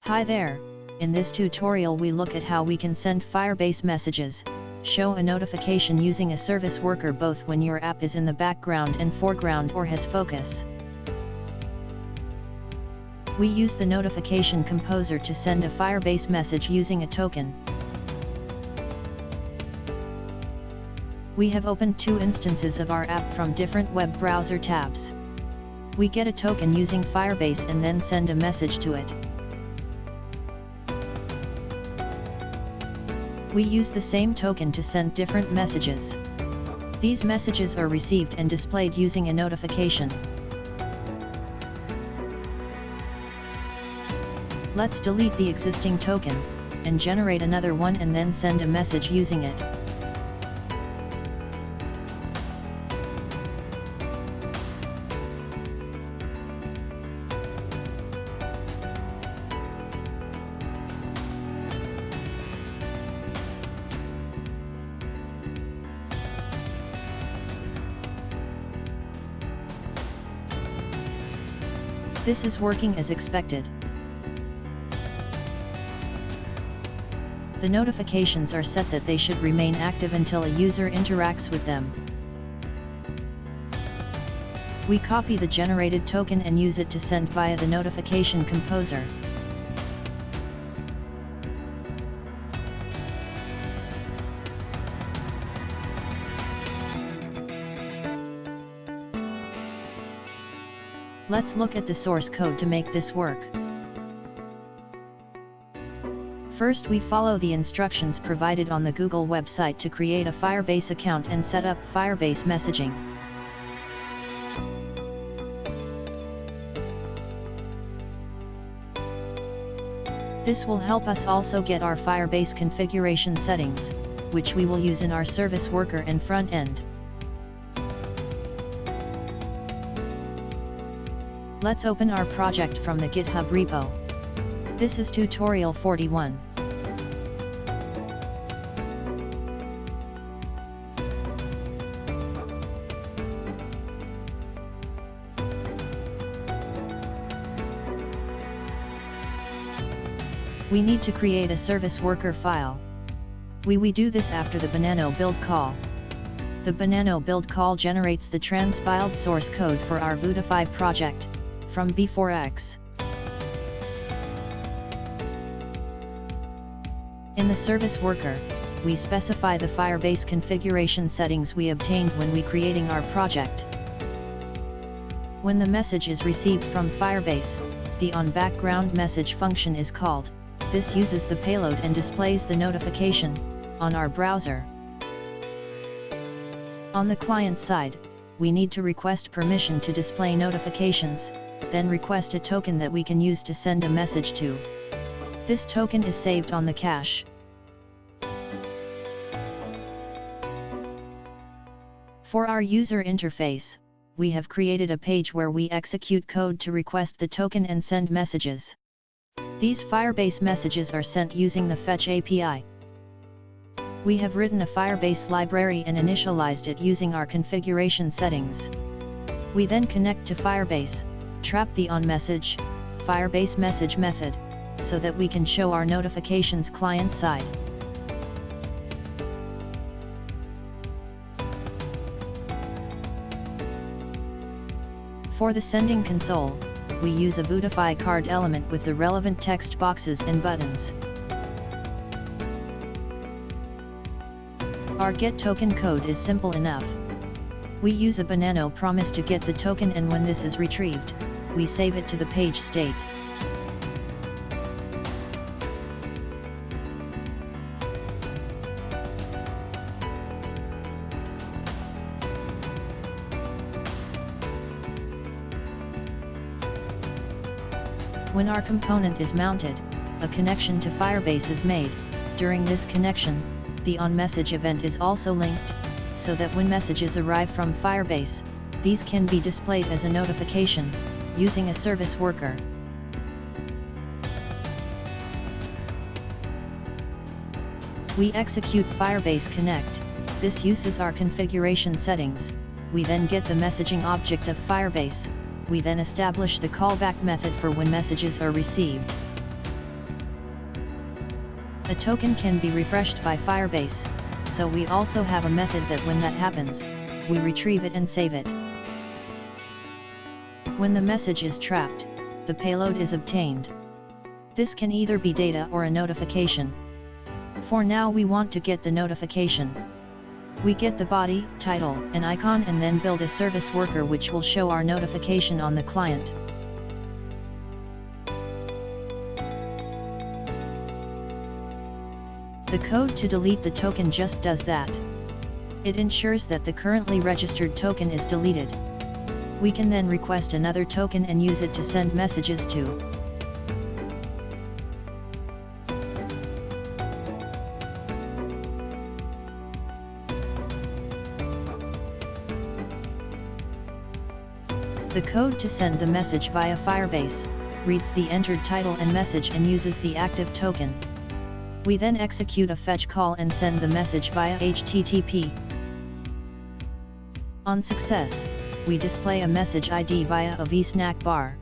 Hi there, in this tutorial we look at how we can send Firebase messages, show a notification using a service worker both when your app is in the background and foreground or has focus. We use the notification composer to send a Firebase message using a token. We have opened two instances of our app from different web browser tabs. We get a token using Firebase and then send a message to it. We use the same token to send different messages. These messages are received and displayed using a notification. Let's delete the existing token, and generate another one and then send a message using it. This is working as expected. The notifications are set that they should remain active until a user interacts with them. We copy the generated token and use it to send via the notification composer. Let's look at the source code to make this work. First, we follow the instructions provided on the Google website to create a Firebase account and set up Firebase messaging. This will help us also get our Firebase configuration settings, which we will use in our service worker and front end. Let's open our project from the Github Repo. This is tutorial 41. We need to create a service worker file. We do this after the Banano build call. The Banano build call generates the transpiled source code for our Vuetify project from B4X. In the service worker, we specify the Firebase configuration settings we obtained when we creating our project. When the message is received from Firebase, the onBackground message function is called. This uses the payload and displays the notification on our browser. On the client side, we need to request permission to display notifications, then request a token that we can use to send a message to. This token is saved on the cache. For our user interface, we have created a page where we execute code to request the token and send messages. These Firebase messages are sent using the Fetch API. We have written a Firebase library and initialized it using our configuration settings. We then connect to Firebase, trap the onMessage, Firebase message method, so that we can show our notifications client side. For the sending console, we use a Vuetify card element with the relevant text boxes and buttons. Our get token code is simple enough. We use a Banano promise to get the token, and when this is retrieved, we save it to the page state. When our component is mounted, a connection to Firebase is made. During this connection, the onMessage event is also linked, so that when messages arrive from Firebase, these can be displayed as a notification, using a service worker. We execute Firebase Connect. This uses our configuration settings. We then get the messaging object of Firebase. We then establish the callback method for when messages are received. A token can be refreshed by Firebase, so we also have a method that when that happens, we retrieve it and save it. When the message is trapped, the payload is obtained. This can either be data or a notification. For now we want to get the notification. We get the body, title, and icon and then build a service worker which will show our notification on the client. The code to delete the token just does that. It ensures that the currently registered token is deleted. We can then request another token and use it to send messages to. The code to send the message via Firebase reads the entered title and message and uses the active token. We then execute a fetch call and send the message via HTTP. On success, we display a message ID via a vSnack bar.